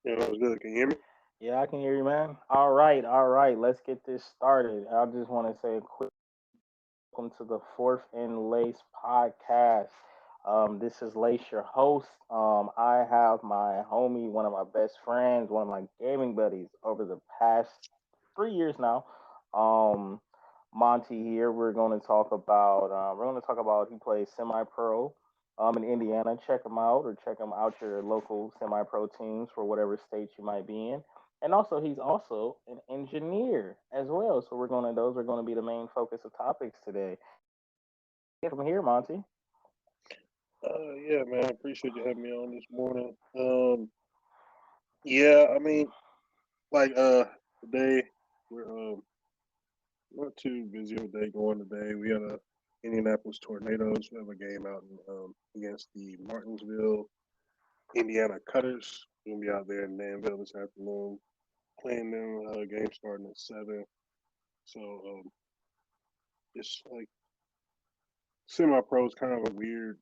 Yeah, that was good. Can you hear me? Yeah, I can hear you, man. All right. Let's get this started. I just want to say a quick welcome to the Fourth and Lace podcast. This is Lace, your host. I have my homie, one of my best friends, one of my gaming buddies over the past 3 years now. Um, Monty here. We're going to talk about he plays semi-pro in Indiana. Check him out or check him out your local semi-pro teams for whatever state you might be in. And also, he's also an engineer as well. So those are going to be the main focus of topics today. Get from here, Monty. Yeah, man. I appreciate you having me on this morning. Yeah, I mean, like, today we're not too busy of a day going today. We got a Indianapolis Tornadoes. We have a game out against the Martinsville, Indiana Cutters. We're gonna be out there in Danville this afternoon playing them. Game starting at 7. So it's like semi-pro is kind of a weird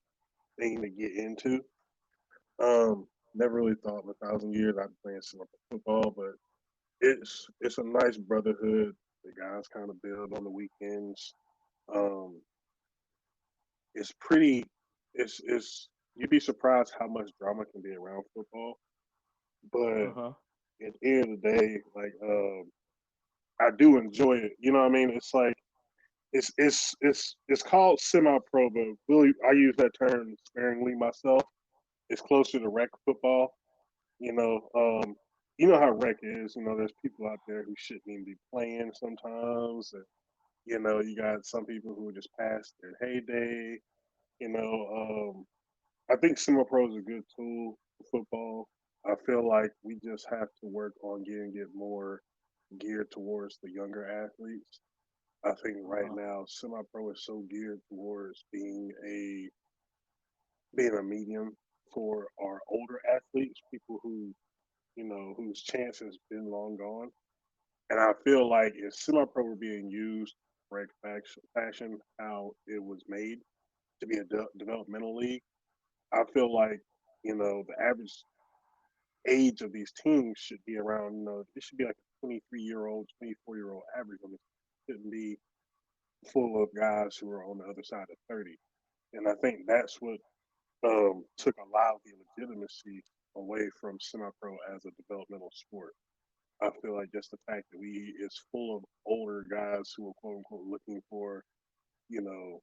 thing to get into. Never really thought in 1,000 years I'd be playing summer football, but it's a nice brotherhood. The guys kind of build on the weekends. Um, it's pretty. It's you'd be surprised how much drama can be around football, but Uh-huh. at the end of the day, like I do enjoy it. You know what I mean? It's like it's called semi-pro, but really I use that term sparingly myself. It's closer to rec football. You know, you know how rec is. You know, there's people out there who shouldn't even be playing sometimes. And, you know, you got some people who are just past their heyday. You know, I think semi pro is a good tool for football. I feel like we just have to work on getting it more geared towards the younger athletes. I think right Uh-huh. now semi pro is so geared towards being a medium for our older athletes, people who whose chance has been long gone. And I feel like if semi-pro were being used correct fashion, how it was made to be a developmental league, I feel like the average age of these teams should be around. It should be like a 23-year-old, 24-year-old average. I mean, it shouldn't be full of guys who are on the other side of 30. And I think that's what took a lot of the legitimacy away from semi-pro as a developmental sport. I feel like just the fact that we is full of older guys who are quote unquote looking for, you know,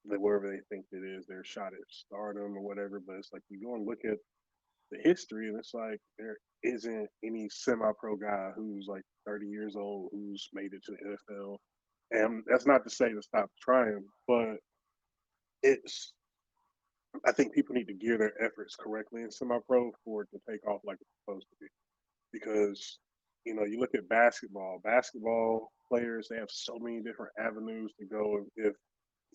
wherever they think it is their shot at stardom or whatever. But it's like you go and look at the history, and it's like there isn't any semi-pro guy who's like 30 years old who's made it to the NFL. And that's not to say to stop trying, but it's I think people need to gear their efforts correctly in semi-pro for it to take off like it's supposed to be. Because you look at basketball players, they have so many different avenues to go if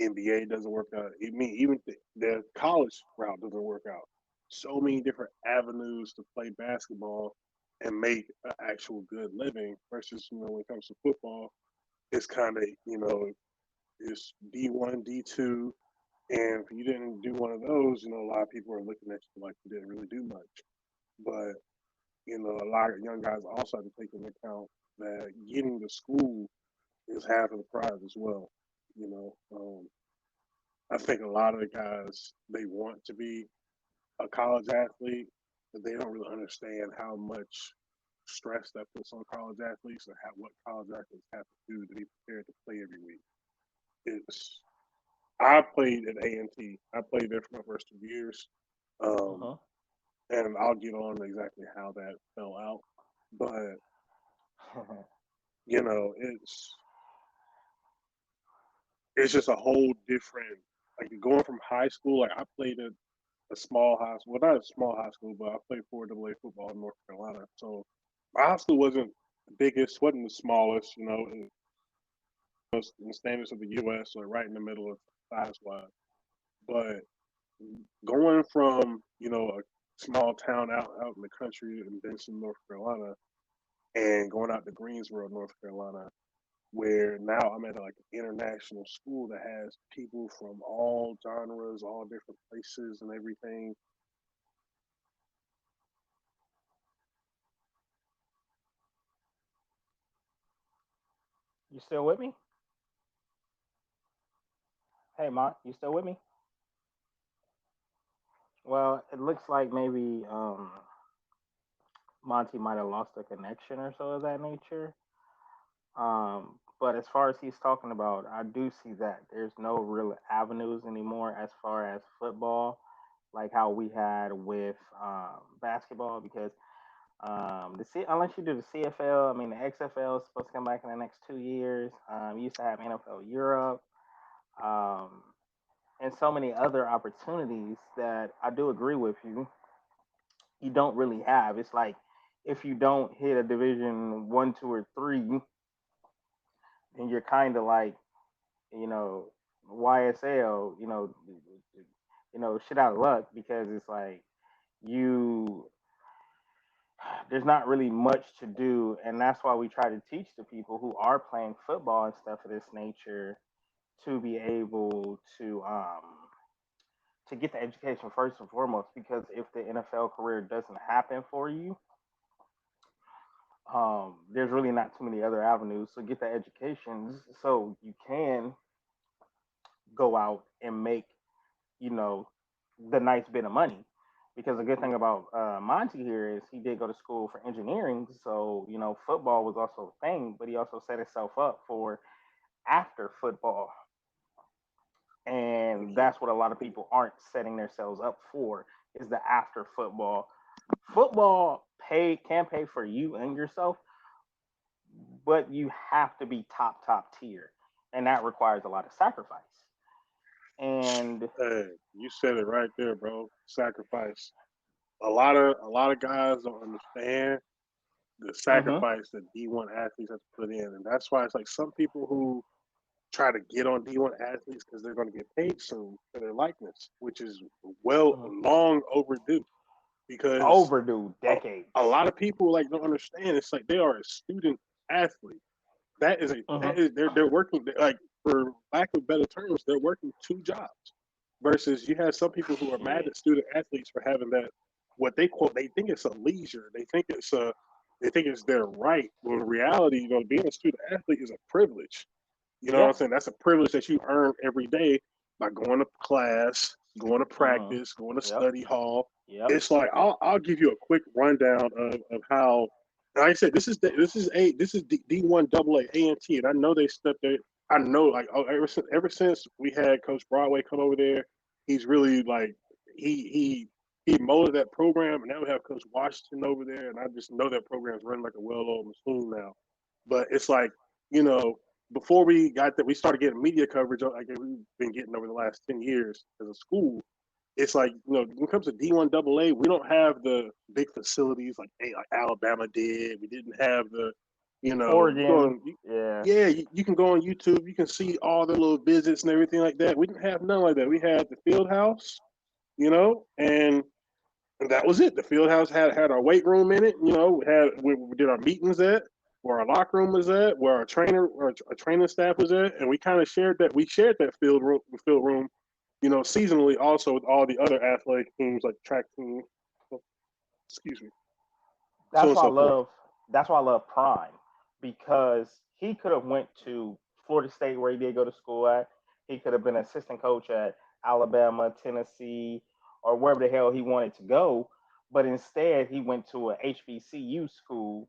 NBA doesn't work out. I mean, even the college route doesn't work out. So many different avenues to play basketball and make an actual good living versus when it comes to football, it's kind of it's D1, D2, and if you didn't do one of those, a lot of people are looking at you like you didn't really do much. But a lot of young guys also have to take into account that getting to school is half of the prize as well. I think a lot of the guys they want to be a college athlete, but they don't really understand how much stress that puts on college athletes and what college athletes have to do to be prepared to play every week. It's I played at A&T. I played there for my first 2 years, um, Uh-huh. and I'll get on exactly how that fell out. But it's just a whole different like going from high school. Like I played at a small high school, well, not a small high school, but I played 4 AA football in North Carolina. So my high school wasn't the biggest, wasn't the smallest, in the standards of the U.S. or right in the middle of size wise. But going from a small town out in the country in Benson, North Carolina, and going out to Greensboro, North Carolina, where now I'm at like an international school that has people from all genres, all different places, and everything. You still with me? Hey, Mont, you still with me? Well, it looks like maybe Monty might have lost a connection or so of that nature. But as far as he's talking about, I do see that there's no real avenues anymore as far as football, like how we had with basketball, because unless you do the CFL, I mean the XFL is supposed to come back in the next 2 years. You used to have NFL Europe, um, and so many other opportunities that I do agree with you. You don't really have. It's like if you don't hit a Division 1, 2, or 3, then you're kind of like you know YSL. Shit out of luck because it's like you there's not really much to do, and that's why we try to teach the people who are playing football and stuff of this nature to be able to get the education first and foremost. Because if the NFL career doesn't happen for you, there's really not too many other avenues. So get the education so you can go out and make you know the nice bit of money. Because the good thing about Monty here is he did go to school for engineering, so football was also a thing, but he also set himself up for after football, and that's what a lot of people aren't setting themselves up for is the after football. Football can pay for you and yourself, but you have to be top tier, and that requires a lot of sacrifice. And Hey, you said it right there, bro. Sacrifice. A lot of guys don't understand the hmm sacrifice that D1 athletes have to put in, and that's why it's like some people who try to get on D1 athletes because they're going to get paid soon for their likeness, which is well hmm long overdue. Because overdue a, a decades. lot of people like don't understand. It's like they are a student athlete. That is a hmm that is they're working like for lack of better terms, they're working two jobs. Versus you have some people who are mad Shit. at student athletes for having that what they quote they think it's a leisure. They think it's their right. When in reality, being a student athlete is a privilege. You know what Yeah. I'm saying? That's a privilege that you earn every day by going to class, going to hmm practice, going to Yep. study hall. Yep. It's like I'll give you a quick rundown of how. Like I said, this is D1 double A and T, and I know they stepped there. I know like ever since we had Coach Broadway come over there, he's really like he molded that program, and now we have Coach Washington over there, and I just know that program's running like a well-oiled machine now. But it's like you know before we got that, we started getting media coverage like we've been getting over the last 10 years as a school. It's like when it comes to D1 Double A, we don't have the big facilities like Alabama did. We didn't have the, you go Oregon. on, Yeah. yeah, you can go on YouTube, you can see all the little visits and everything like that. We didn't have none like that. We had the field house, and that was it. The field house had our weight room in it. Had we did our meetings at, where our locker room was at, where our training staff was at, and we kind of shared that. We shared that field room, seasonally also with all the other athletic teams like track team, excuse me, so on That's and why I so forth. love. That's why I love Prime because he could have went to Florida State where he did go to school at. He could have been an assistant coach at Alabama, Tennessee, or wherever the hell he wanted to go. But instead, he went to a HBCU school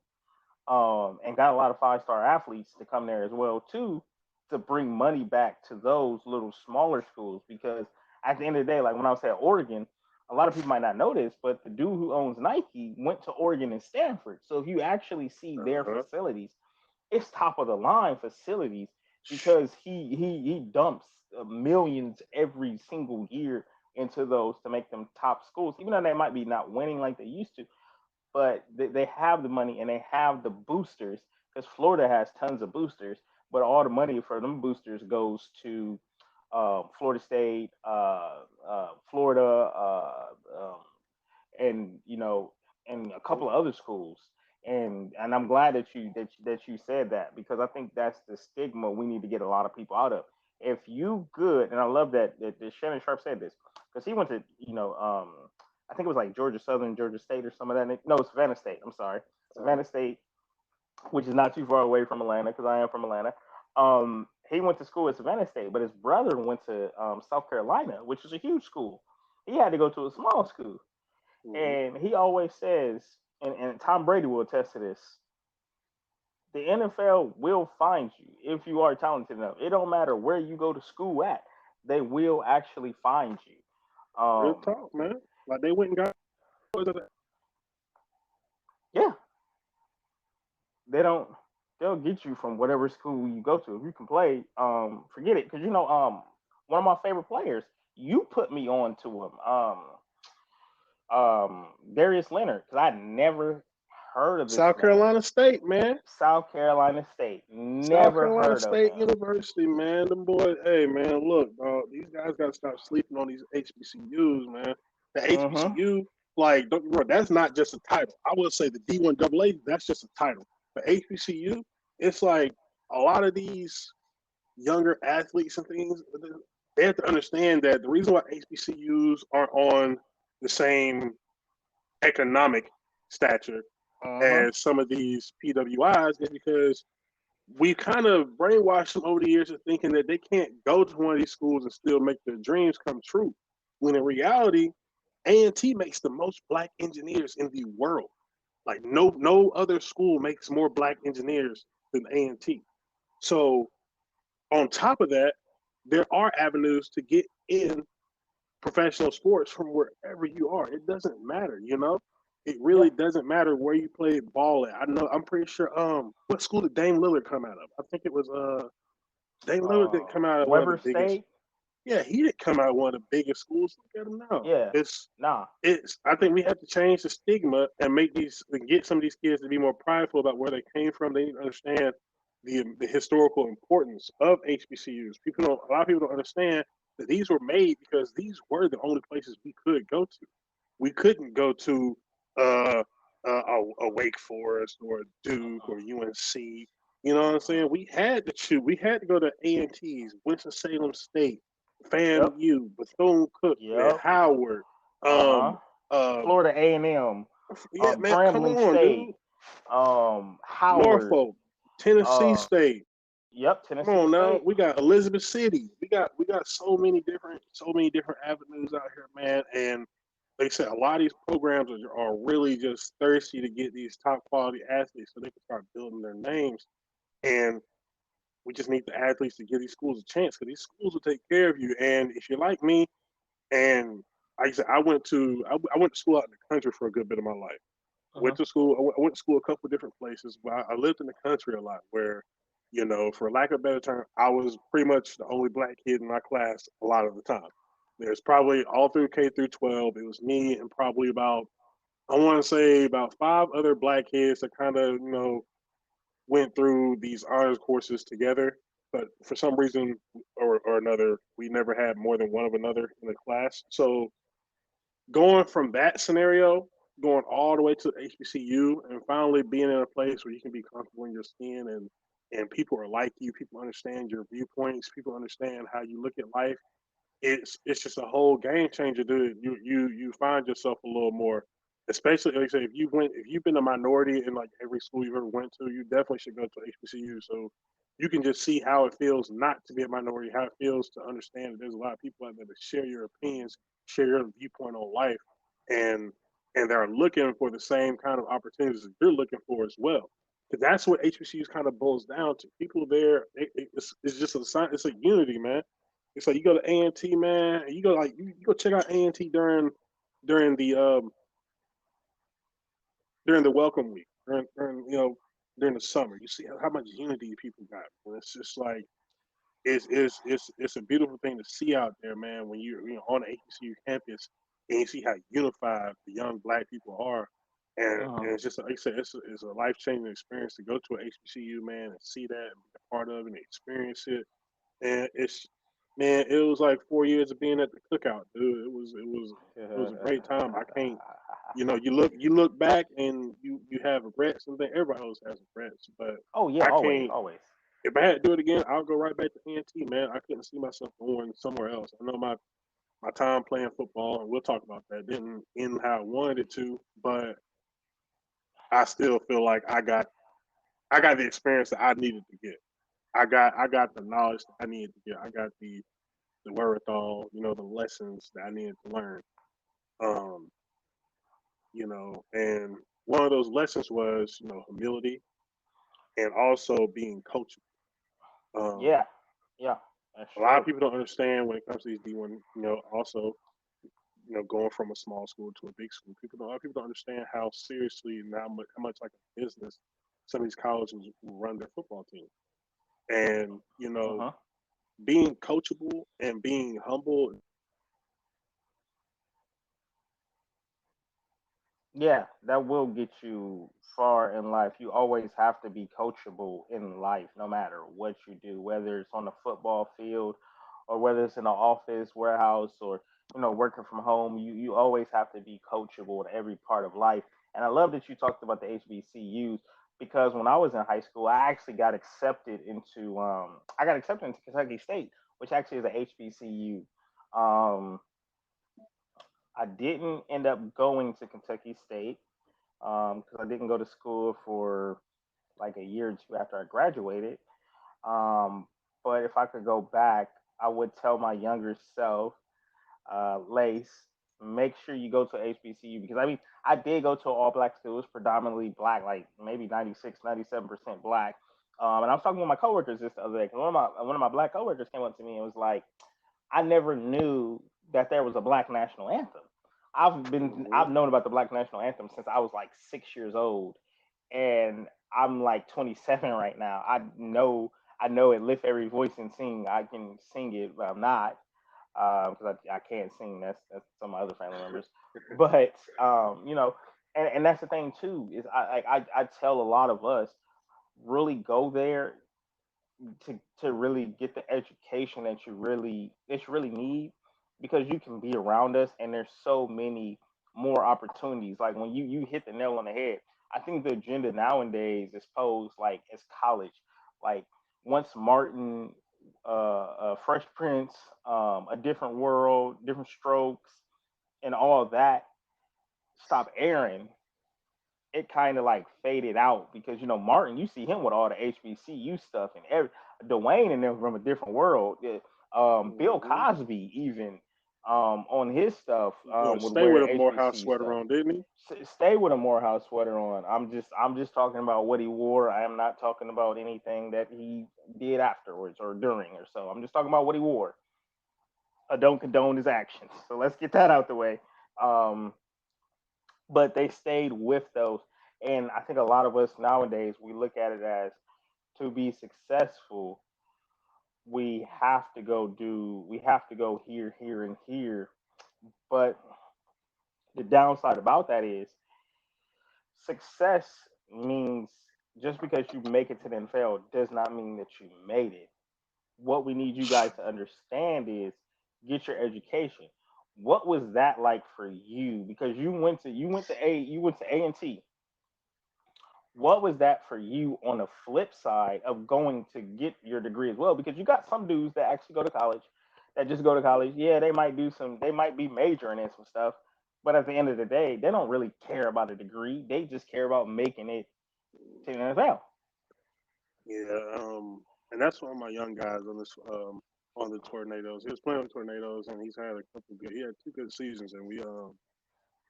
and got a lot of 5-star athletes to come there as well too, to bring money back to those little smaller schools. Because at the end of the day, like when I was at Oregon, a lot of people might not know this, but the dude who owns Nike went to Oregon and Stanford. So if you actually see their Uh-huh. facilities, it's top of the line facilities because he dumps millions every single year into those to make them top schools, even though they might be not winning like they used to, but they have the money and they have the boosters because Florida has tons of boosters, but all the money for them boosters goes to Florida State, Florida, and and a couple of other schools. And I'm glad that you said that because I think that's the stigma we need to get a lot of people out of. If you good, and I love that Shannon Sharp said this because he went to I think it was like Georgia Southern, Georgia State, or some of that. No, Savannah State. I'm sorry, Uh-huh. Savannah State, which is not too far away from Atlanta because I am from Atlanta. He went to school at Savannah State, but his brother went to South Carolina, which is a huge school. He had to go to a small school, Hmm. and he always says, and Tom Brady will attest to this: the NFL will find you if you are talented enough. It don't matter where you go to school at; they will actually find you. Real talk, man. Like they went and got. Yeah, they don't. They'll get you from whatever school you go to. If you can play, forget it. Because one of my favorite players, you put me on to him. Darius Leonard, because I never heard of this South man. Carolina State, man. South Carolina State, South never Carolina heard of State him. University, man. Them boys, hey, man, look, dog, these guys got to stop sleeping on these HBCUs, man. The Mm-hmm. HBCU, like, don't get me wrong, that's not just a title. I would say the D1 AA, that's just a title. The HBCU, it's like a lot of these younger athletes and things, they have to understand that the reason why HBCUs aren't on the same economic stature Mm-hmm. as some of these PWIs is because we kind of brainwashed them over the years of thinking that they can't go to one of these schools and still make their dreams come true. When in reality, A&T makes the most black engineers in the world. Like no other school makes more black engineers than A&T. So on top of that, there are avenues to get in professional sports from wherever you are. It doesn't matter, you know. It Yeah. really doesn't matter where you play ball at. I know. I'm pretty sure. What school did Dame Lillard come out of? I think it was Dame Lillard didn't come out of one of the Weber biggest. State. Yeah, he didn't come out of one of the biggest schools. Look at him now. Yeah. It's Nah. it's. I think we have to change the stigma and make these and get some of these kids to be more prideful about where they came from. They need to understand the historical importance of HBCUs. A lot of people don't understand that these were made because these were the only places we could go to. We couldn't go to uh, a Wake Forest or a Duke or UNC. You know what I'm saying? We had to choose. We had to go to A&T's, Winston Salem State, Yep. FAMU, Bethune Cookman, Yep. Howard. Uh huh. Um, uh, Florida A&M. yeah, man, come Grambling on, State. dude. Howard. Norfolk, Tennessee Uh, State. yep. Come Tennessee on now, State. we got Elizabeth City. We got so many different avenues out here, man. And like I said, a lot of these programs are really just thirsty to get these top quality athletes so they can start building their names. And we just need the athletes to give these schools a chance because these schools will take care of you. And if you're like me, and like I said, I went to school out in the country for a good bit of my life. Uh-huh. I went to school a couple of different places, but I lived in the country a lot where, for lack of a better term, I was pretty much the only black kid in my class a lot of the time. There's probably all through K through 12, it was me and probably about, I want to say about five other black kids that kind of, went through these honors courses together. But for some reason or another, we never had more than one of another in the class. So going from that scenario, going all the way to HBCU, and finally being in a place where you can be comfortable in your skin and people are like you, people understand your viewpoints, people understand how you look at life. It's just a whole game changer, dude. You find yourself a little more, especially like I say, if you've been a minority in like every school you've ever went to, you definitely should go to HBCU. So you can just see how it feels not to be a minority, how it feels to understand that there's a lot of people out there that share your opinions, share your viewpoint on life, and and they're looking for the same kind of opportunities that you're looking for as well. Because that's what HBCUs kind of boils down to. People there, it's just a sign. It's a unity, man. It's like you go to A&T, man, and you go check out A&T during the during the welcome week, during the summer. You see how much unity people got. And it's just like it's a beautiful thing to see out there, man. When you're on the HBCU campus and you see how unified the young black people are, and Uh-huh. it's just like I said, it's a life changing experience to go to an HBCU, man, and see that and be a part of it and experience it. And it's man, it was like 4 years of being at the cookout, dude. It was a great time. I can't, you look back and you have regrets and things. Everybody else has regrets, but Oh yeah, I always, can't. always. If I had to do it again, I'll go right back to NT, man. I couldn't see myself going somewhere else. I know my time playing football, and we'll talk about that, didn't end how I wanted it to, but I still feel like I got the experience that I needed to get. I got the knowledge that I needed to get. I got the wherewithal, the lessons that I needed to learn. Um, and one of those lessons was, humility and also being coachable. Um, Yeah, yeah, that's a lot of true. people don't understand when it comes to these D1, also, going from a small school to a big school. A lot of people don't understand how seriously and how much like a business some of these colleges will run their football team. And, Uh-huh. being coachable and being humble. Yeah, that will get you far in life. You always have to be coachable in life, no matter what you do, whether it's on the football field or whether it's in an office, warehouse, or working from home. You always have to be coachable in every part of life. And I love that you talked about the HBCUs because when I was in high school, I actually got accepted into Kentucky State, which actually is a HBCU. Um, I didn't end up going to Kentucky State because I didn't go to school for like a year or two after I graduated. Um, but if I could go back, I would tell my younger self, Lace, make sure you go to HBCU because I mean, I did go to an all black school. It was predominantly black, like maybe 96, 97% black. And I was talking with my coworkers this the other day. 'Cause one of my black coworkers came up to me and was like, I never knew that there was a black national anthem. Mhm. I've known about the black national anthem since I was like 6 years old, and I'm like 27 right now. I know it. Lift every voice and sing. I can sing it, but I'm not because I can't sing. That's some of my other family members. But and that's the thing too is I tell a lot of us really go there to really get the education that you really need because you can be around us and there's so many more opportunities like when you hit the nail on the head. I think the agenda nowadays is posed like as college, like once Martin, Fresh Prince, A Different World, Different Strokes, and all of that stop airing, it kind of like faded out because Martin, you see him with all the HBCU stuff and Dwayne and them from A Different World. Yeah, Bill Mhm. Cosby even on his stuff would Stay with wear a Morehouse HBCU sweater stuff. on, didn't he? Stay with a Morehouse sweater on. I'm just talking about what he wore. I am not talking about anything that he did afterwards or during or so. I'm just talking about what he wore. I don't condone his actions. So let's get that out the way. Um, but they stayed with those. And I think a lot of us nowadays we look at it as to be successful, we have to go here, here, and here. But the downside about that is success means just because you make it to the NFL does not mean that you made it. What we need you guys to understand is get your education. What was that like for you? Because you went to A and T. What was that for you on the flip side of going to get your degree as well? Because you got some dudes that actually go to college, that just go to college. Yeah, they might be majoring in some stuff, but at the end of the day, they don't really care about a degree. They just care about making it to the NFL. Yeah, and that's one of my young guys on the Tornadoes. He was playing with Tornadoes, and he had two good seasons, and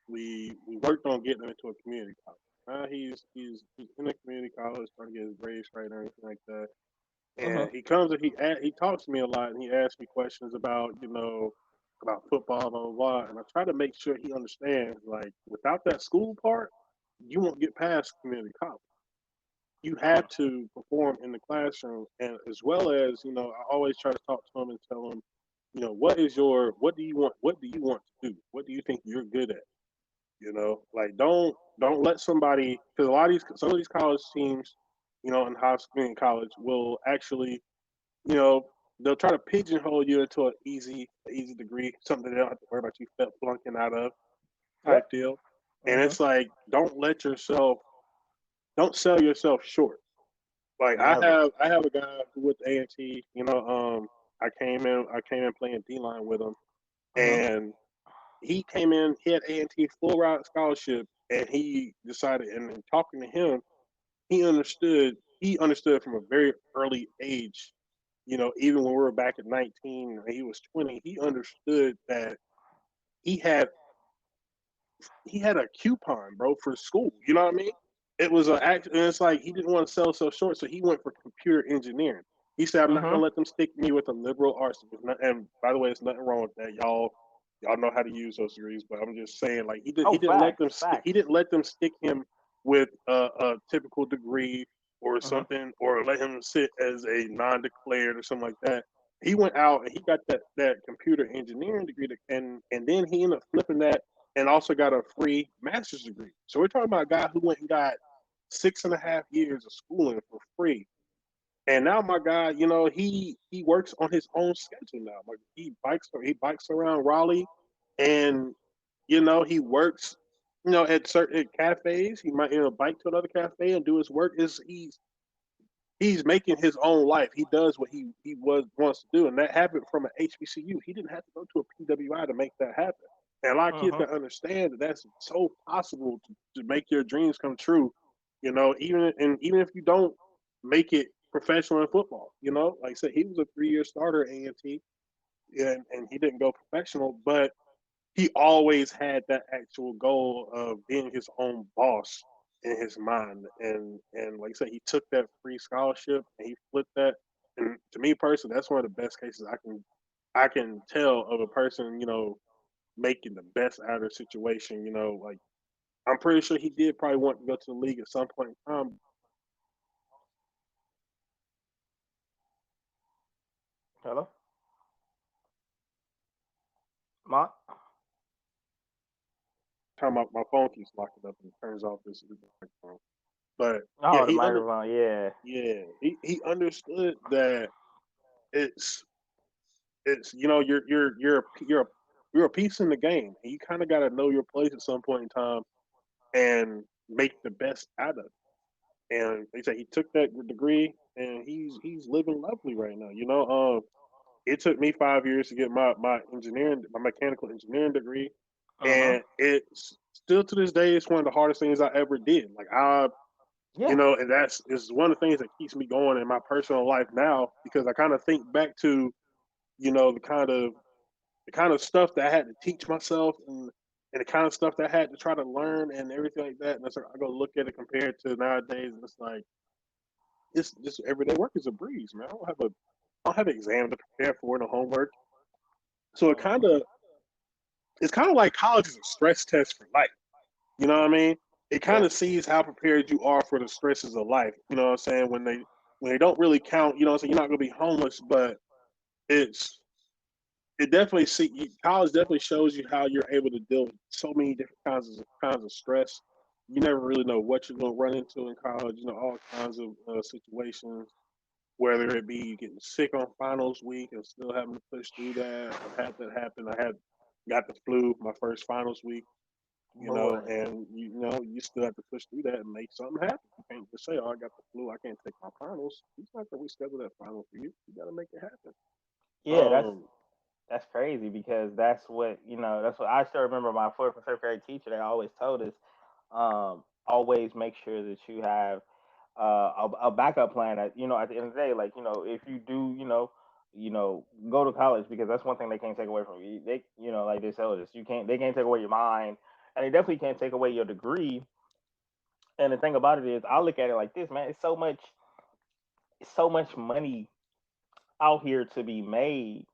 we worked on getting him into a community college. Now he's in a community college, trying to get his grades right and everything like that. Hmm. And he comes and he talks to me a lot, and he asks me questions about about football, blah blah blah. And I try to make sure he understands like without that school part, you won't get past community college. You have to perform in the classroom, and as well as I always try to talk to him and tell him, what do you want to do, what do you think you're good at, like don't let somebody, because a lot of these some of these college teams, in high school and college will actually, you know they'll try to pigeonhole you into an easy degree, something they don't have to worry about you flunking out of, type Yep. deal. And Hmm. it's like, don't sell yourself short. Like Never. I have a guy who with A&T, I came in playing D line with him, Hmm. and he came in, he had A&T full ride scholarship, and he decided, and in talking to him, he understood. he understood from a very early age. Even when we were back at 19, and he was 20, he understood that he had he had a coupon, bro, for school. You know what I mean? It was a act, and it's like he didn't want to sell so short, so he went for computer engineering. He said, "I'm not Mm-hmm. gonna let them stick me with a liberal arts." And by the way, it's nothing wrong with that. Y'all know how to use those degrees, but I'm just saying, like he Oh, didn't let them facts, facts. stick him with a typical degree or Mm-hmm. something, or let him sit as a non-declared or something like that. He went out and he got that computer engineering degree, and then he ended up flipping that and also got a free master's degree. So we're talking about a guy who went and got 6.5 years of schooling for free. And now my guy, he works on his own schedule now. Like he bikes around Raleigh, and he works, at certain cafes. He might bike to another cafe and do his work. Is he's making his own life. He does what he wants to do, and that happened from an HBCU. He didn't have to go to a PWI to make that happen. And a lot of kids Mm-hmm. can understand that that's so possible to make your dreams come true. Even if you don't make it professional in football, like I said, he was a 3 year starter at A&T, and he didn't go professional, but he always had that actual goal of being his own boss in his mind. And like I said, he took that free scholarship and he flipped that. And to me personally, that's one of the best cases I can tell of a person, making the best out of the situation. Like I'm pretty sure he did probably want to go to the league at some point in time. Hello, Mont. Time my phone keeps locking up and turns off this microphone. But yeah, Oh, the microphone. Yeah, he understood that it's you're a piece in the game. And you kind of got to know your place at some point in time and make the best out of it. And they say he took that degree and he's living lovely right now. It took me 5 years to get my mechanical engineering degree, uh-huh. and it's still to this day it's one of the hardest things I ever did. Like Yeah. and that's is one of the things that keeps me going in my personal life now because I kind of think back to you know the kind of the kind of stuff that I had to teach myself and the kind of stuff that I had to try to learn and everything like that. And so I go look at it compared to nowadays, and it's like it's just everyday work is a breeze, man. I don't have an exam to prepare for no homework. So Uh-huh. it's kind of like college is a stress test for life. You know what I mean? It kind Yeah. of sees how prepared you are for the stresses of life. You know what I'm saying? When they don't really count, you know what I'm saying, you're not gonna be homeless, but it's it definitely college definitely shows you how you're able to deal with so many different kinds of stress. You never really know what you're gonna run into in college. All kinds of situations, whether it be getting sick on finals week and still having to push through that. I've had that happen. I had got the flu my first finals week. Lord. And you still have to push through that and make something happen. You can't just say, "Oh, I got the flu. I can't take my finals." He's not gonna reschedule that final for you. You got to make it happen. Yeah, Um, that's crazy because that's what that's what I still remember my fourth and fifth grade teacher. They always told us, always make sure that you have a backup plan. At the end of the day, like if you do, go to college because that's one thing they can't take away from you. They, like they tell us, they can't take away your mind, and they definitely can't take away your degree. And the thing about it is, I look at it like this, man. It's so much money out here to be made.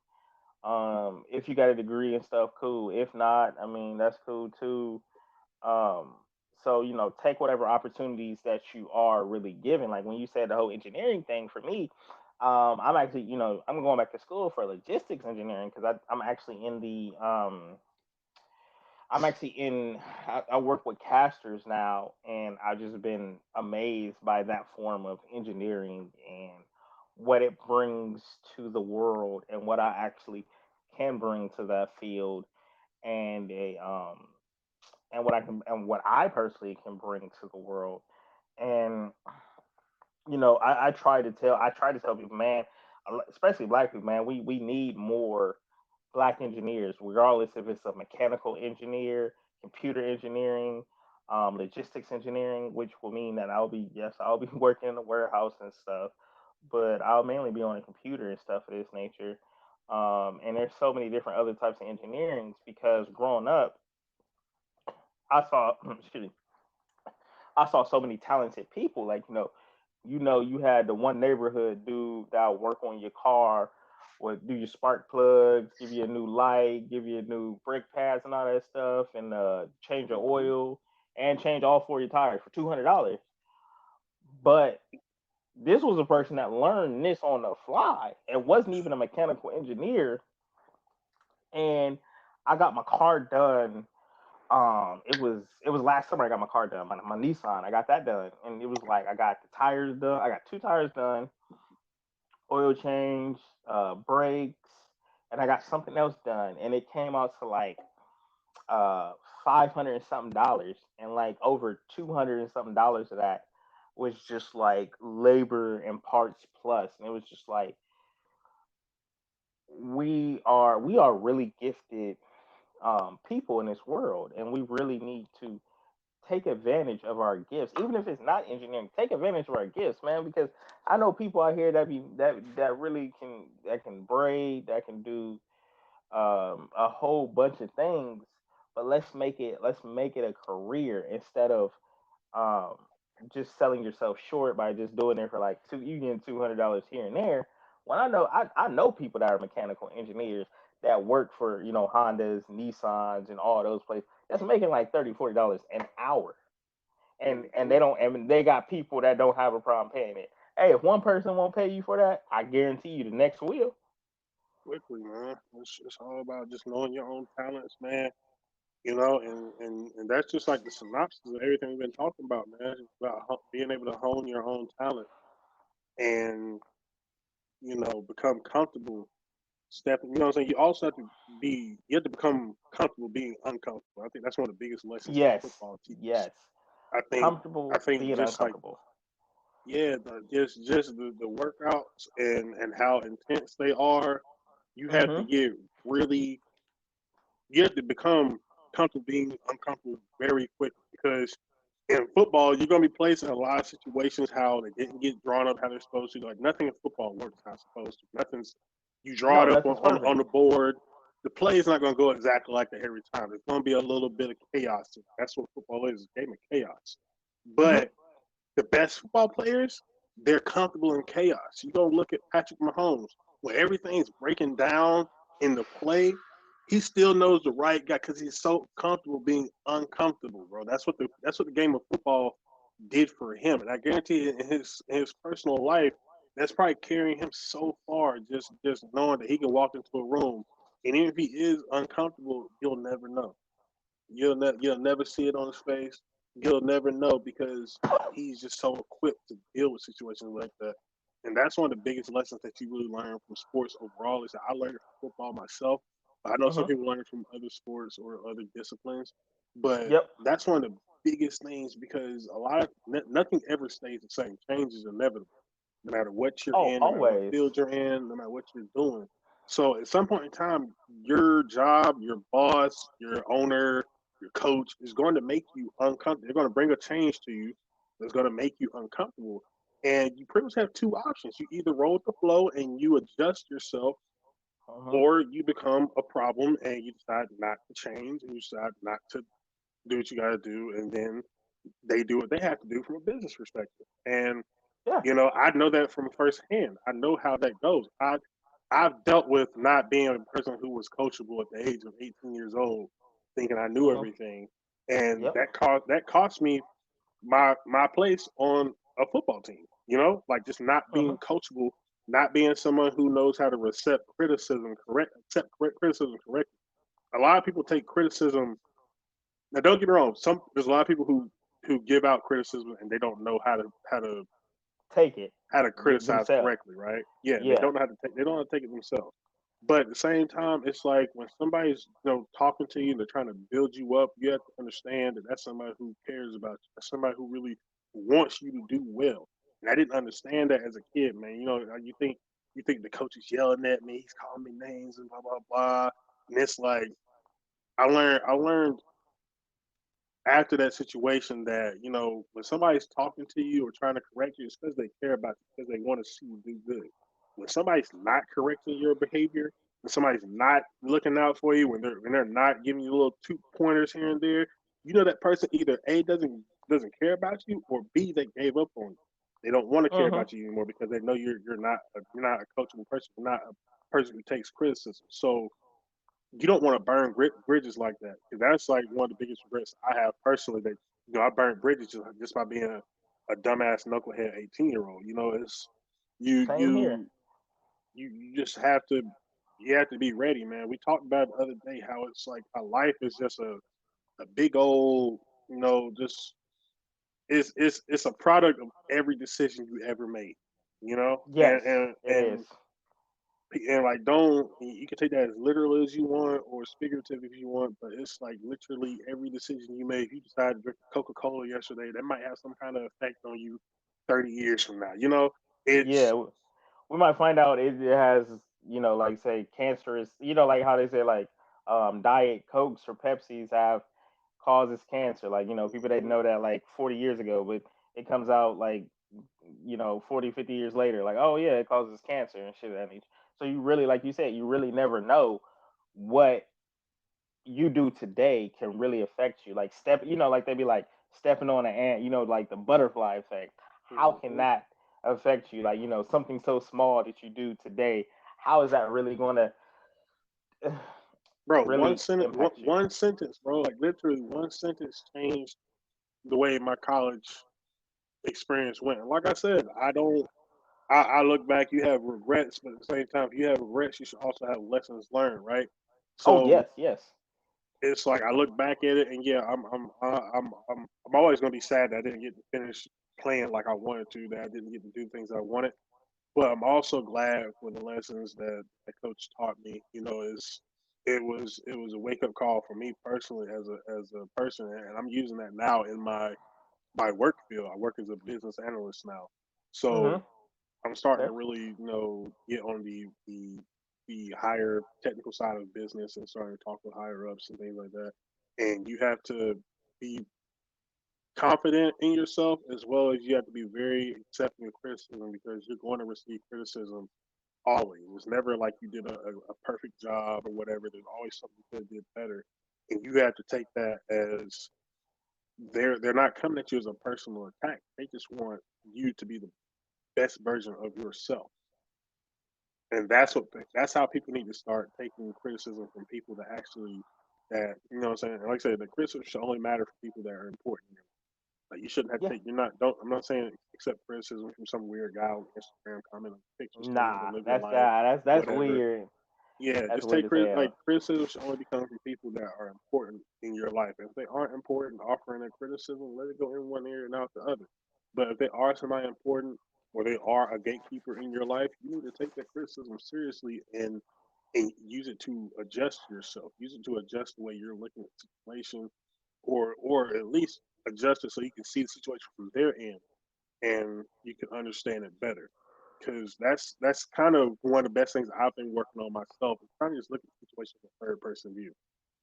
If you got a degree and stuff, cool. If not, I mean, that's cool too. Um, so take whatever opportunities that you are really given. Like when you said the whole engineering thing for me, I'm actually, I'm going back to school for logistics engineering because I'm actually in the I'm actually in. I work with casters now, and I've just been amazed by that form of engineering and what it brings to the world, and what I actually can bring to that field, and what I personally can bring to the world. And I try to tell people, man, especially black people, man, we need more black engineers, regardless if it's a mechanical engineer, computer engineering, logistics engineering, which will mean that I'll be working in the warehouse and stuff, but I'll mainly be on a computer and stuff of this nature. And there's so many different other types of engineerings because growing up, I saw excuse me, I saw so many talented people. Like you had the one neighborhood dude that would work on your car, would do your spark plugs, give you a new light, give you a new brake pads and all that stuff, and change your Mm-hmm. oil and change all four of your tires for $200. But this was a person that learned this on the fly and wasn't even a mechanical engineer. And I got my car done. It was last summer I got my car done. My Nissan, I got that done, and it was like I got the tires done. I got two tires done, oil change, brakes, and I got something else done, and it came out to like uh $500 and something dollars, and like over $200 and something dollars of that was just like labor and parts plus, and it was just like we are really gifted people in this world, and we really need to take advantage of our gifts, even if it's not engineering. Take advantage of our gifts, man, because I know people out here that really can braid, that can do a whole bunch of things. But let's make it a career instead of um, just selling yourself short by just doing it for like you getting $200 here and there. When I know people that are mechanical engineers that work for Hondas, Nissans, and all those places that's making like $30, $40 an hour, and Mm-hmm. they got people that don't have a problem paying it. Hey, if one person won't pay you for that, I guarantee you the next will. Quickly, man. It's all about just knowing your own talents, man. You know, and that's just like the synopsis of everything we've been talking about, man. It's about being able to hone your own talent and become comfortable stepping. You know what I'm saying? You also have to you have to become comfortable being uncomfortable. I think that's one of the biggest lessons that Yes, football teaches. yes. I think I Comfortable think being just like, uncomfortable. yeah, just the workouts and how intense they are, you have to Mm-hmm. get really you have to become comfortable being uncomfortable very quickly because in football you're going to be placed in a lot of situations how they didn't get drawn up how they're supposed to. Like nothing in football works how it's supposed to. Nothing's you draw No, it up nothing's on perfect. the board. The play is not going to go exactly like that every time. There's going to be a little bit of chaos. That's what football is, a game of chaos. Mm-hmm. But the best football players, they're comfortable in chaos. You go look at Patrick Mahomes, when everything's breaking down in the play, he still knows the right guy because he's so comfortable being uncomfortable, bro. That's what the game of football did for him, and I guarantee in his personal life, that's probably carrying him so far. Just knowing that he can walk into a room, and even if he is uncomfortable, you'll never know. You'll never see it on his face. You'll never know because he's just so equipped to deal with situations like that. And that's one of the biggest lessons that you really learn from sports overall. Is that I learned it from football myself. But I know some Mm-hmm. people learn it from other sports or other disciplines. But Yep. that's one of the biggest things because nothing ever stays the same. Change is inevitable no matter what you're Oh, in, no matter what always. field you're in, no matter what you're doing. So at some point in time, your job, your boss, your owner, your coach is going to make you uncomfortable. They're going to bring a change to you that's going to make you uncomfortable. And you pretty much have two options. You either roll with the flow and you adjust yourself, Mm-hmm. or you become a problem and you decide not to change and you decide not to do what you got to do. And then they do what they have to do from a business perspective. And Yeah. I know that from firsthand. I know how that goes. I've dealt with not being a person who was coachable at the age of 18 years old, thinking I knew Mm-hmm. everything, and Yep. that cost me my place on a football team. Like just not Mm-hmm. being coachable, not being someone who knows how to accept correct criticism correctly. A lot of people take criticism. Now, don't get me wrong. There's a lot of people who give out criticism and they don't know Take it how to criticize themselves. correctly, right? Yeah, they Yeah. don't know how to take they don't know how to take it themselves. But at the same time, it's like when somebody's talking to you and they're trying to build you up, you have to understand that that's somebody who cares about you. That's somebody who really wants you to do well. And I didn't understand that as a kid, man. You think the coach is yelling at me, he's calling me names and blah blah blah. And it's like I learned after that situation that when somebody's talking to you or trying to correct you, it's because they care about you, because they want to see you do good. When somebody's not correcting your behavior, when somebody's not looking out for you, when they're not giving you little two pointers here and there, that person either A doesn't care about you, or B they gave up on you. They don't want to care Mm-hmm. about you anymore because they know you're not a coachable person, you're not a person who takes criticism. So you don't want to burn bridges like that, because that's like one of the biggest regrets I have personally. That I burned bridges just by being a dumbass knucklehead 18-year-old. It's you Same here. you you just have to be ready, man. We talked about it the other day how it's like a life is just a big old just it's a product of every decision you ever made. You know, and Yes, and it is. and and like don't you can take that as literal as you want or as figurative if you want, but it's like literally every decision you make. If you decide to drink Coca-Cola yesterday, that might have some kind of effect on you 30 years from now. Yeah, It's we might find out it has, like say cancerous, like how they say like diet Cokes or Pepsis have causes cancer. Like, people didn't know that like 40 years ago, but it comes out like, 40, 50 years later, like, oh yeah, it causes cancer and shit of that nature. So you really, like you said, you really never know what you do today can really affect you. Like like they'd be like stepping on an ant, like the butterfly effect. How can Mhm. that affect you? Like, something so small that you do today, how is that really going to Bro, one really sentence, one, impact you? one sentence, bro. Like literally, one sentence changed the way my college experience went. Like I said, I don't. I look back. You have regrets, but at the same time, if you have regrets, you should also have lessons learned, right? Oh So yes, yes. it's like I look back at it, and yeah, I'm always gonna be sad that I didn't get to finish playing like I wanted to, that I didn't get to do things I wanted. But I'm also glad for the lessons that the coach taught me. It was a wake up call for me personally as a person, and I'm using that now in my work field. I work as a business analyst now, so Mhm. I'm starting Okay. to really get on the higher technical side of business and starting to talk with higher ups and things like that. And you have to be confident in yourself, as well as you have to be very accepting of criticism, because you're going to receive criticism always. It's never like you did a perfect job or whatever. There's always something you could have did better, and you have to take that as they're not coming at you as a personal attack. They just want you to be the best version of yourself, and that's how people need to start taking criticism from people that actually that what I'm saying. And like I said, the criticism should only matter for people that are important. Like you shouldn't have to Yeah. take. You're not. Don't. I'm not saying accept criticism from some weird guy on Instagram comment on pictures telling you to Nah, live your that's life, that's whatever. weird. Yeah, That's just weird take as like hell. criticism should only be coming from people that are important in your life. If they aren't important, offering a criticism, let it go in one ear and out the other. But if they are somebody important, or they are a gatekeeper in your life, you need to take that criticism seriously and use it to adjust yourself. Use it to adjust the way you're looking at the situation, or at least adjust it so you can see the situation from their end and you can understand it better. Because that's kind of one of the best things I've been working on myself. Is trying to just look at the situation from a third person view.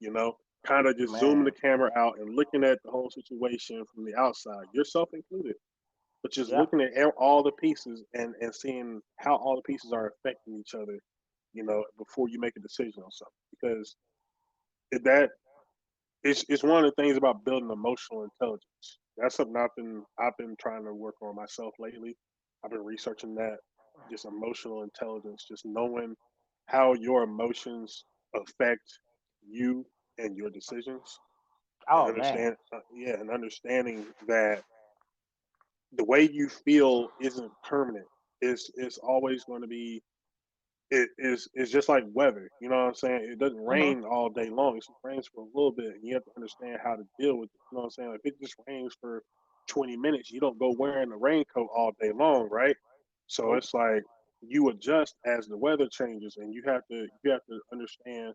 You know, kind of just zooming the Man. camera out and looking at the whole situation from the outside, yourself included. But just Yeah. looking at all the pieces and seeing how all the pieces are affecting each other. Before you make a decision on something, because that it's one of the things about building emotional intelligence. That's something I've been trying to work on myself lately. I've been researching that, just emotional intelligence, just knowing how your emotions affect you and your decisions, and Oh man. and understanding that the way you feel isn't permanent. It's always going to be it's just like weather. You know what I'm saying? It doesn't Mhm. rain all day long. It just rains for a little bit, and you have to understand how to deal with it. You know what I'm saying? If it just rains for 20 minutes, you don't go wearing a raincoat all day long, right? So Nope. it's like you adjust as the weather changes, and you have to understand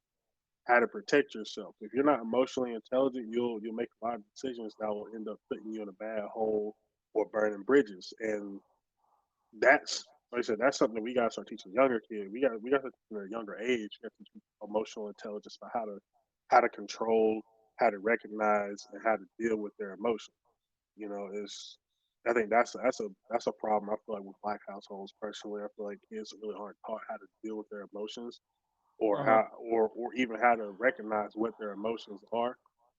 how to protect yourself. If you're not emotionally intelligent, you'll make a lot of decisions that will end up putting you in a bad hole or burning bridges. And that's like I said, that's something that we gotta start teaching younger kids. We got to teach them at a younger age. We got to teach them emotional intelligence about how to control. how to recognize and how to deal with their emotions. You know, is I think that's a problem. I feel like with black households personally, I feel like kids really aren't taught how to deal with their emotions or Hmm. or even how to recognize what their emotions are.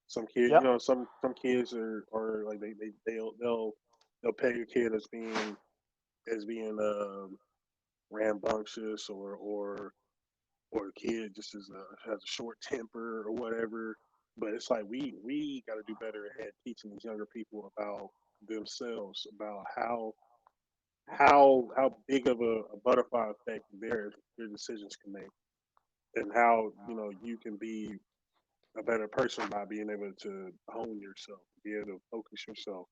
Some kids, Yep. some kids are like they'll peg a kid as being rambunctious or the kid just has a short temper or whatever. But it's like we got to do better at teaching these younger people about themselves, about how big of a butterfly effect their decisions can make, and how you can be a better person by being able to hone yourself, be able to focus yourself,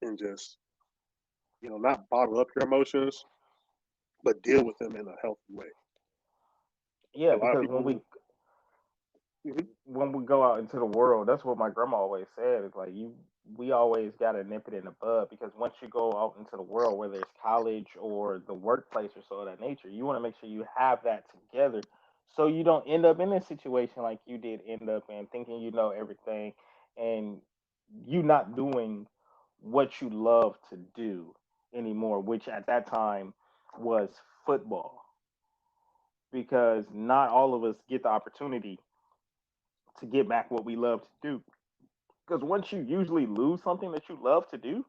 and just not bottle up your emotions, but deal with them in a healthy way. Yeah, A lot of because people. Mhm. when we go out into the world, that's what my grandma always said. It's like we always got to nip it in the bud because once you go out into the world, whether it's college or the workplace or so of that nature, you want to make sure you have that together, so you don't end up in a situation like you did end up in, thinking you know everything, and you not doing what you love to do anymore, which at that time was football, because not all of us get the opportunity to get back what we love to do. Because once you usually lose something that you love to do,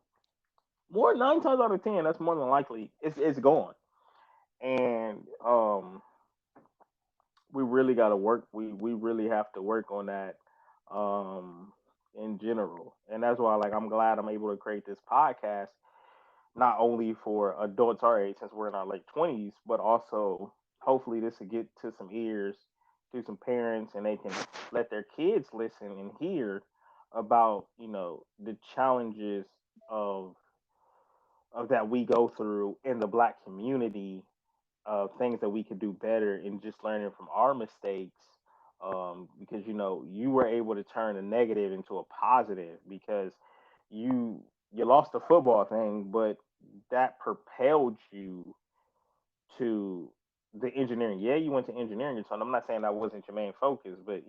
more 9 times out of 10, that's more than likely it's gone. And we really got to work. We really have to work on that um, in general. And that's why, like, I'm glad I'm able to create this podcast, not only for adults our age, since we're in our late 20s, but also hopefully this will get to some ears to some parents, and they can let their kids listen and hear about the challenges of that we go through in the black community, things that we could do better, and just learning from our mistakes. Because you were able to turn a negative into a positive, because you you lost the football thing, but that propelled you to the engineering. Yeah, you went to engineering, so I'm not saying that wasn't your main focus, but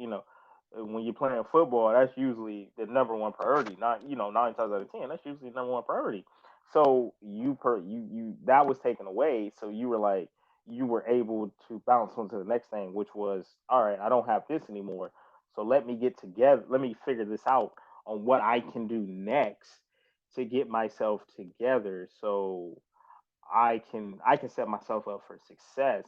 when you're playing football, that's usually the number one priority. Not 9 times out of 10, that's usually the number one priority. So you that was taken away. So you were like, you were able to bounce on to the next thing, which was, all right, I don't have this anymore. So let me get together. Let me figure this out on what I can do next to get myself together. So I can set myself up for success.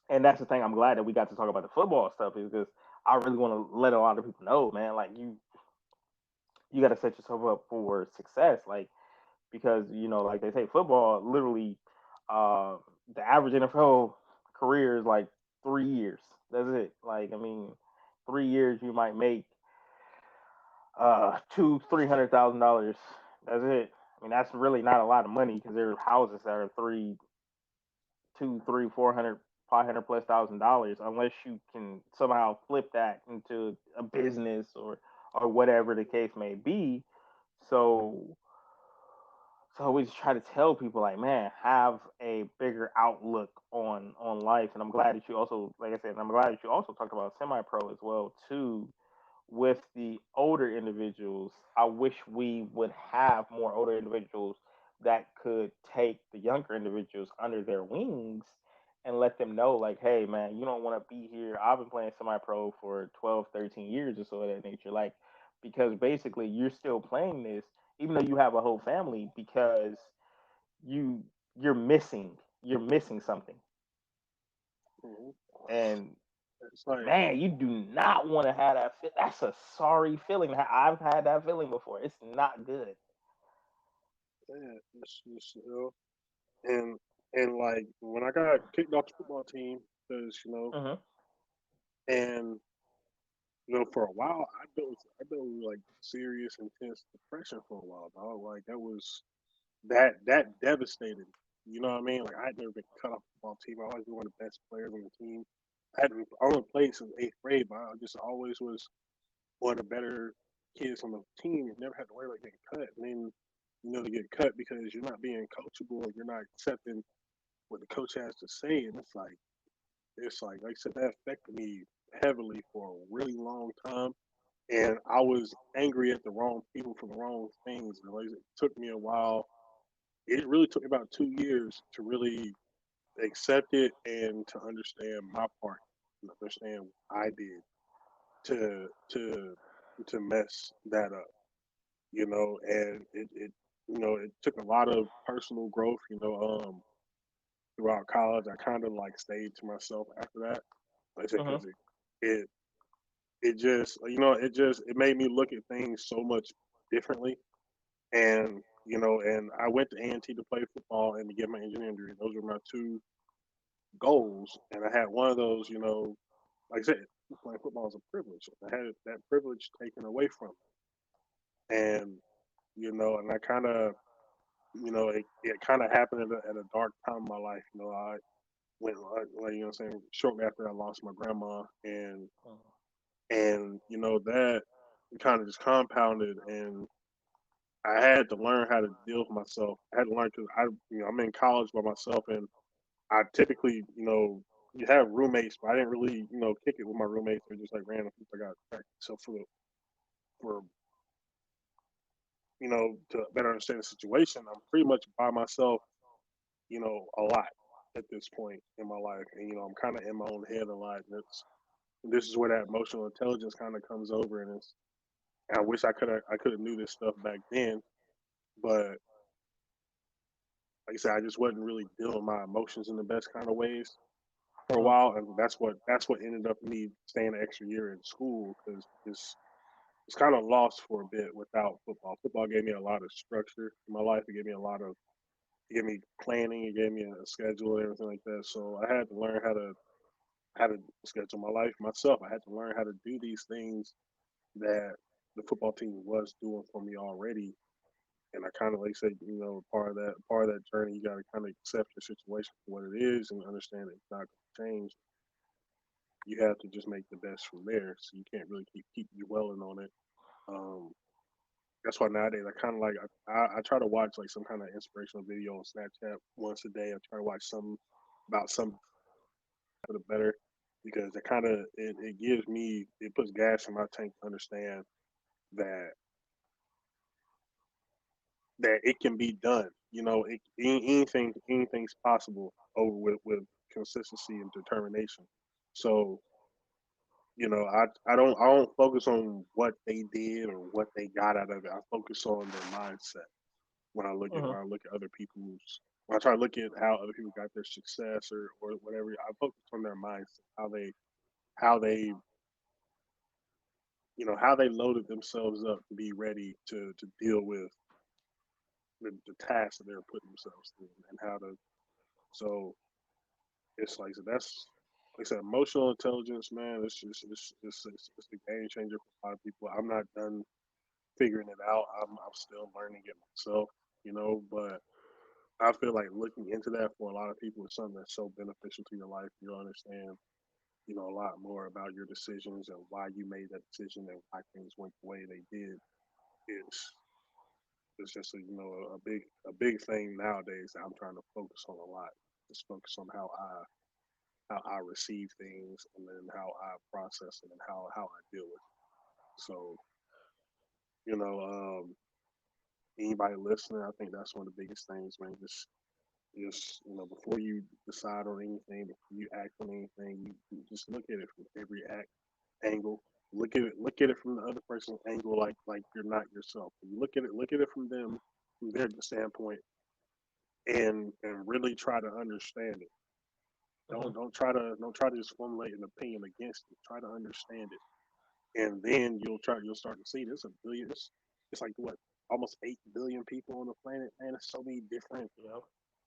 And that's the thing. I'm glad that we got to talk about the football stuff, is because I really want to let a lot of people know, man. Like you got to set yourself up for success. Like, because like they say, football literally, uh, the average NFL career is like 3 years. That's it. Like, I mean, 3 years you might make $200,000-300,000. That's it. I mean, that's really not a lot of money, because there are houses that are three, two, three, 400, 500 plus $1,000, unless you can somehow flip that into a business or whatever the case may be. So so I always try to tell people, like, man, have a bigger outlook on life. And I'm glad that you also, like I said, I'm glad that you also talked about semi pro as well too. With the older individuals, I wish we would have more older individuals that could take the younger individuals under their wings and let them know, like, hey, man, you don't want to be here. I've been playing semi pro for 12, 13 years or so of that nature. Like, because basically you're still playing this, even though you have a whole family, because you you're missing something. Mhm. And It's like, man, you do not want to have that. That's a sorry feeling. I've had that feeling before. It's not good. yeah, and like when I got kicked off the football team, because Hmm. and for a while I built like serious, intense depression for a while, dog. Like that devastated. You know what I mean? Like I had never been cut off the football team. I always been one of the best players on the team. I only played since eighth grade, but I just always was one of the better kids on the team. Never had to worry about getting cut. And then to get cut because you're not being coachable, you're not accepting what the coach has to say, and it's like I said, that affected me heavily for a really long time, and I was angry at the wrong people for the wrong things. And like, it took me a while. It really took me about 2 years to really accept it and to understand my part and understand what I did to mess that up, and it took a lot of personal growth, throughout college. I kind of like stayed to myself after that, like I said, Mhm. because it it just it made me look at things so much differently, and and I went to A&T to play football and to get my engineering degree. Those were my two goals, and I had one of those, like I said, playing football is a privilege. I had that privilege taken away from me, and I kind of, it kind of happened at a dark time in my life. I went, like, what I'm saying, shortly after I lost my grandma, and that kind of just compounded, and I had to learn how to deal with myself. I had to learn because I'm in college by myself, and I typically, you have roommates, but I didn't really, kick it with my roommates. They're just like random people I got to practice. So for to better understand the situation, I'm pretty much by myself, a lot at this point in my life, and I'm kind of in my own head a lot. And this is where that emotional intelligence kind of comes over, and I wish I could have knew this stuff back then, but like I said, I just wasn't really dealing with my emotions in the best kind of ways for a Mhm. while, and that's what ended up me staying an extra year in school because it's kind of lost for a bit without football. Football gave me a lot of structure in my life. It gave me planning. It gave me a schedule and everything like that. So I had to learn how to schedule my life myself. I had to learn how to do these things that the football team was doing for me already. And I kind of like say, part of that journey, you got to kind of accept your situation for what it is and understand that it's not going to change. You have to just make the best from there. So you can't really keep dwelling on it. Um, that's why nowadays I kind of like I try to watch like some kind of inspirational video on Snapchat once a day. I try to watch some about some for the better because it gives me it puts gas in my tank to understand that it can be done. Anything's possible over with consistency and determination. So I don't focus on what they did or what they got out of it. I focus on their mindset when Mhm. I look at other people's when I try to look at how other people got their success or whatever. I focus on their mindset, how they how they loaded themselves up to be ready to deal with the tasks that they're putting themselves through and how to. So it's like so that's like I said, emotional intelligence, man. It's just it's a game changer for a lot of people. I'm not done figuring it out. I'm still learning it myself, but I feel like looking into that for a lot of people is something that's so beneficial to your life. You'll understand, a lot more about your decisions and why you made that decision and why things went the way they did. It's it's just a big thing nowadays that I'm trying to focus on a lot. Just focus on how I receive things and then how I process it and how I deal with it. So, you know, anybody listening, I think that's one of the biggest things, man. Just before you decide on anything, before you act on anything, you just look at it from every angle. Look at it from the other person's angle, like you're not yourself. You look at it from their standpoint, and really try to understand it. Mhm. Don't try to just formulate an opinion against it. Try to understand it, and then you'll start to see there's a billion. It's like what, almost 8 billion people on the planet, man. There's so many different Yep.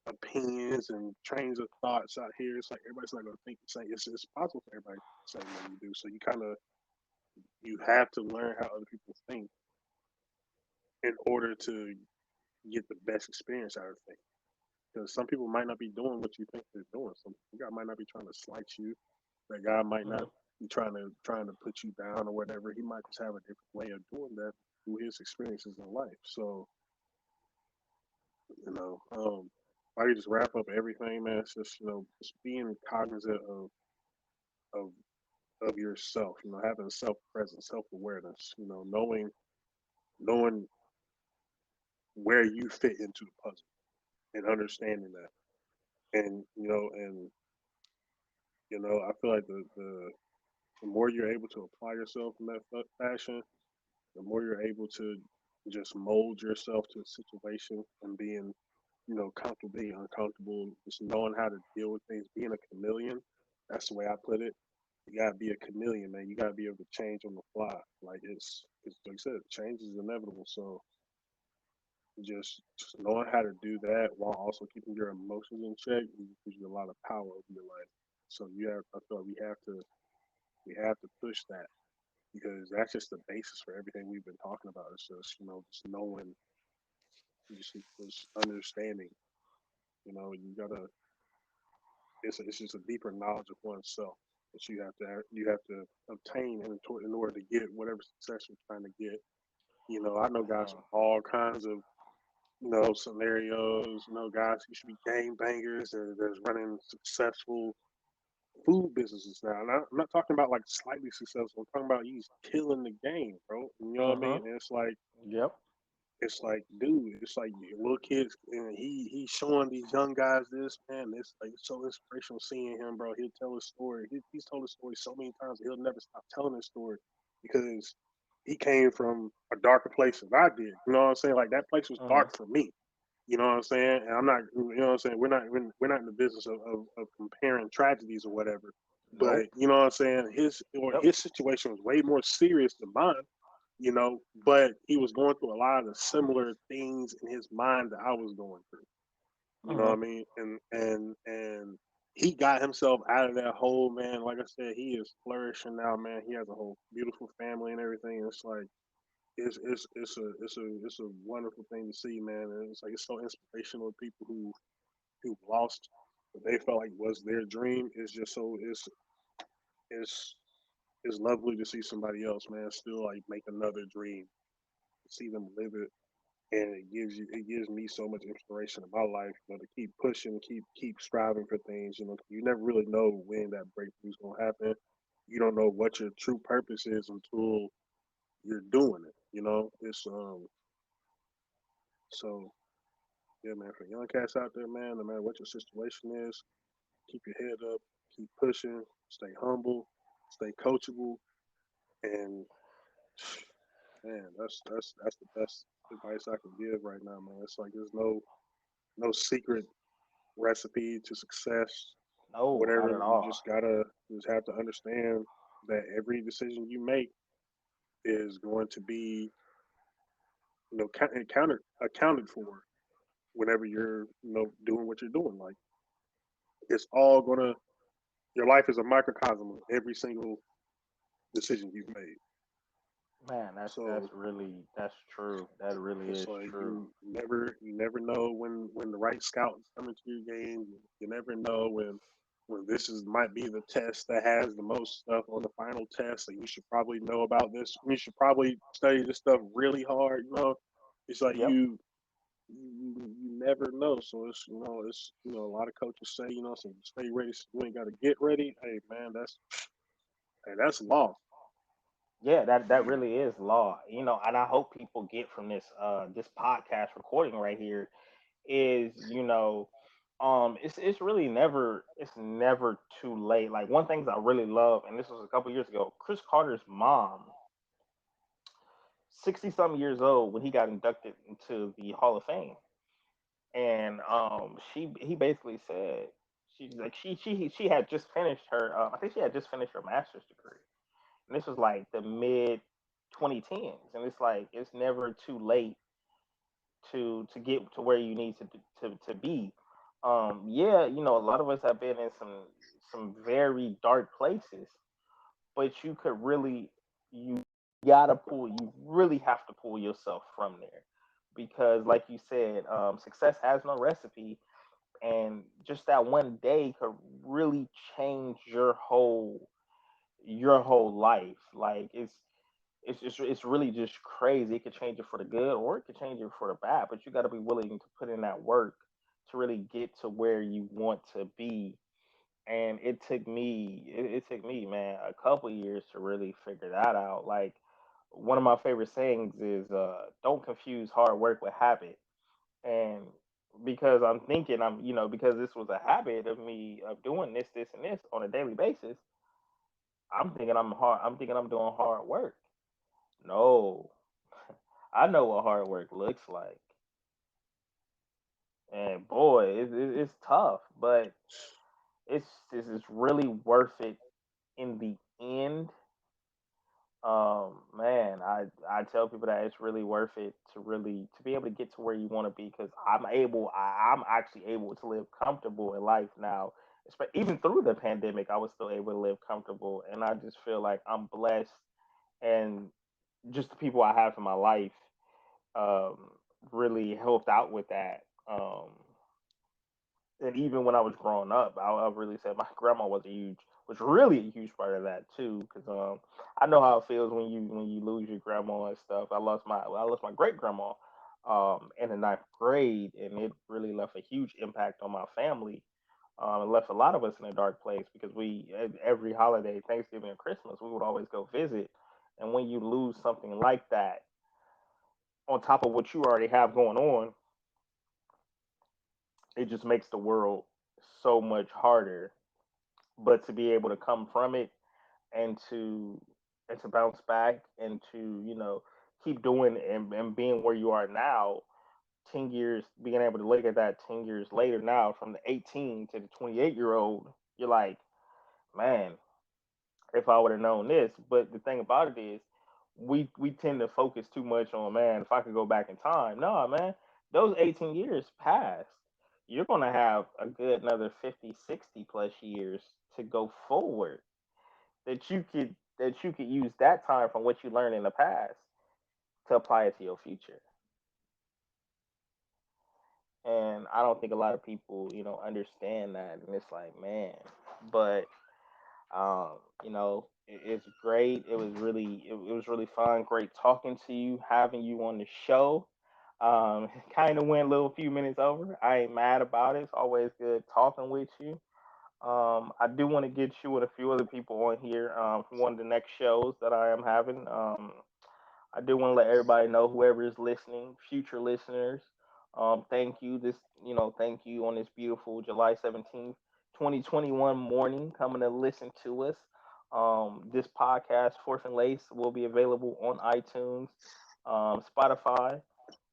opinions and trains of thoughts out here. It's like everybody's not going to think the same. It's possible for everybody to think the same way you do. So you have to learn how other people think in order to get the best experience out of things. Because some people might not be doing what you think they're doing. Some guy might not be trying to slight you. That guy might not Mhm. be trying to put you down or whatever. He might just have a different way of doing that through his experiences in life. So if I could just wrap up everything, man. It's just just being cognizant of of yourself. You know, having self presence, self awareness. You know, knowing where you fit into the puzzle and understanding that. And I feel like the more you're able to apply yourself in that fashion, the more you're able to just mold yourself to a situation and being, comfortable being uncomfortable, just knowing how to deal with things, being a chameleon. That's the way I put it. You gotta be a chameleon, man. You gotta be able to change on the fly. Like it's like I said, change is inevitable. So just knowing how to do that while also keeping your emotions in check gives you a lot of power over your life. So I feel like we have to push that because that's just the basis for everything we've been talking about. It's just just knowing, just understanding. You gotta. It's just a deeper knowledge of oneself that you have to obtain in order to get whatever success you're trying to get. I know guys Man. from all kinds of scenarios. Guys who should be game bangers and that's running successful food businesses now. And I'm not talking about like slightly successful. I'm talking about he's killing the game, bro. You know what I mean? Mhm. And Yep. it's like, dude, it's like little kids, and he's showing these young guys this, man. It's like it's so inspirational seeing him, bro. He'll tell his story. He's told his story so many times. He'll never stop telling his story because he came from a darker place than I did. You know what I'm saying? Like that place was Mhm. dark for me. You know what I'm saying? And I'm not, you know what I'm saying? We're not in the business of comparing tragedies or whatever. But Nope. you know what I'm saying? Yep. His situation was way more serious than mine. But he was going through a lot of the similar things in his mind that I was going through. You know what I Mhm. mean? And he got himself out of that hole, man. Like I said, he is flourishing now, man. He has a whole beautiful family and everything. It's like it's a wonderful thing to see, man. And it's like it's so inspirational. People who lost what they felt like was their dream. It's just so it's it's lovely to see somebody else, man, still like make another dream, see them live it, and it gives me so much inspiration in my life, to keep pushing, keep striving for things. You never really know when that breakthrough is gonna happen. You don't know what your true purpose is until you're doing it. It's so yeah, man. For young cats out there, man, no matter what your situation is, keep your head up, keep pushing, stay humble, stay coachable, and man, that's the best advice I can give right now, man. It's like there's no secret recipe to success, No, not whatever. at You all. just have to understand that every decision you make is going to be accounted for whenever you're doing what you're doing. Like it's all gonna your life is a microcosm of every single decision you've made. Man, that's So really that's true. That really it's is like true. you never know when the right scout is coming to your game. You never know when this is might be the test that has the most stuff on the final test. So you should probably know about this. You should probably study this stuff really hard. It's like Yep. you never know. So it's a lot of coaches say so stay ready. So you ain't got to get ready. Hey man, that's law. Yeah, that really is law. And I hope people get from this podcast recording right here is, it's really never too late. Like one things I really love, and this was a couple years ago, Chris Carter's mom, 60 something years old when he got inducted into the Hall of Fame. And he basically said she's like she had just finished her I think she had just finished her master's degree. And this was like the mid 2010s, and it's like it's never too late to get to where you need to be. Yeah, a lot of us have been in some very dark places, but you you really have to pull yourself from there, because like you said, success has no recipe, and just that one day could really change your whole life. Like it's really just crazy. It could change it for the good or it could change it for the bad, but you got to be willing to put in that work to really get to where you want to be. and it took me, man, a couple years to really figure that out. Like, one of my favorite sayings is, don't confuse hard work with habit. And because I'm thinking, because this was a habit of me of doing this and this on a daily basis, I'm thinking I'm doing hard work. No, I know what hard work looks like. And boy, it's tough, but this is really worth it in the end. Man, I tell people that it's really worth it to be able to get to where you want to be, because I'm actually able to live comfortable in life now. Even through the pandemic, I was still able to live comfortable, and I just feel like I'm blessed, and just the people I have in my life um, really helped out with that. And even when I was growing up, I really said my grandma was really a huge part of that too. Because I know how it feels when you lose your grandma and stuff. I lost my great grandma in the ninth grade, and it really left a huge impact on my family. It left a lot of us in a dark place because every holiday, Thanksgiving and Christmas, we would always go visit. And when you lose something like that, on top of what you already have going on, it just makes the world so much harder. But to be able to come from it and to bounce back and to keep doing and being where you are now, 10 years, being able to look at that 10 years later now, from the 18 to the 28-year old, you're like, man, if I would have known this. But the thing about it is, we tend to focus too much on, man, if I could go back in time. No, man, those 18 years passed. You're going to have a good another 50, 60 plus years to go forward, that you could use that time from what you learned in the past to apply it to your future. And I don't think a lot of people, understand that. And it's like, man, but it's great. It was really fun. Great talking to you, having you on the show. Kind of went a little few minutes over. I ain't mad about it. It's always good talking with you. I do want to get you and a few other people on here for one of the next shows that I am having. I do want to let everybody know, whoever is listening, future listeners, thank you. Thank you on this beautiful July 17th, 2021 morning, coming to listen to us. This podcast, Fourth and Lace, will be available on iTunes, Spotify,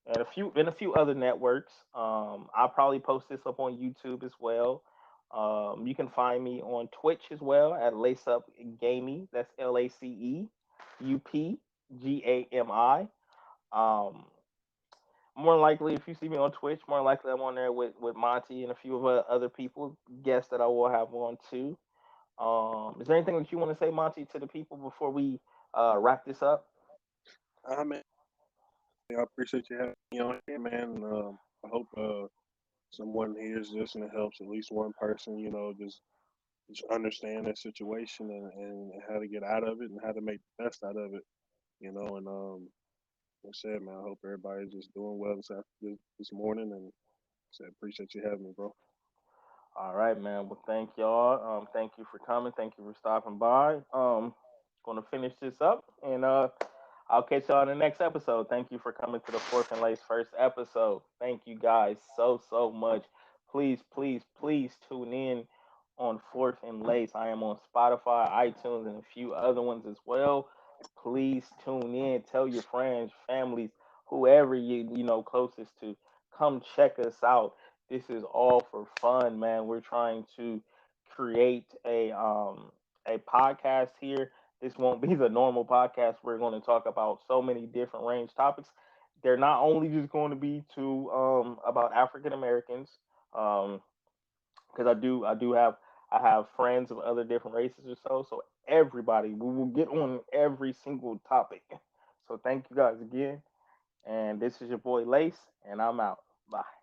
and a few other networks. I'll probably post this up on YouTube as well. You can find me on Twitch as well at Lace Up Gaming. That's LACEUPGAMI. Um, More likely, if you see me on Twitch, more likely I'm on there with Monty and a few of other people, guests that I will have on too. Is there anything that you want to say, Monty, to the people before we wrap this up? Man, I appreciate you having me on here, man. I hope someone hears this and it helps at least one person. Just understand that situation and how to get out of it and how to make the best out of it. And like I said, man, I hope everybody's just doing well this morning. And said, appreciate you having me, bro. All right, man. Well, thank y'all. Thank you for coming. Thank you for stopping by. Gonna finish this up, and I'll catch y'all in the next episode. Thank you for coming to the Fourth and Lace first episode. Thank you guys so much. Please, please, please tune in on Fourth and Lace. I am on Spotify, iTunes, and a few other ones as well. Please tune in. Tell your friends, families, whoever you know closest to. Come check us out. This is all for fun, man. We're trying to create a podcast here. This won't be the normal podcast. We're going to talk about so many different range topics. They're not only just going to be to about African Americans, um, because I have friends of other different races or so. So everybody, we will get on every single topic. So thank you guys again. And this is your boy Lace, and I'm out. Bye.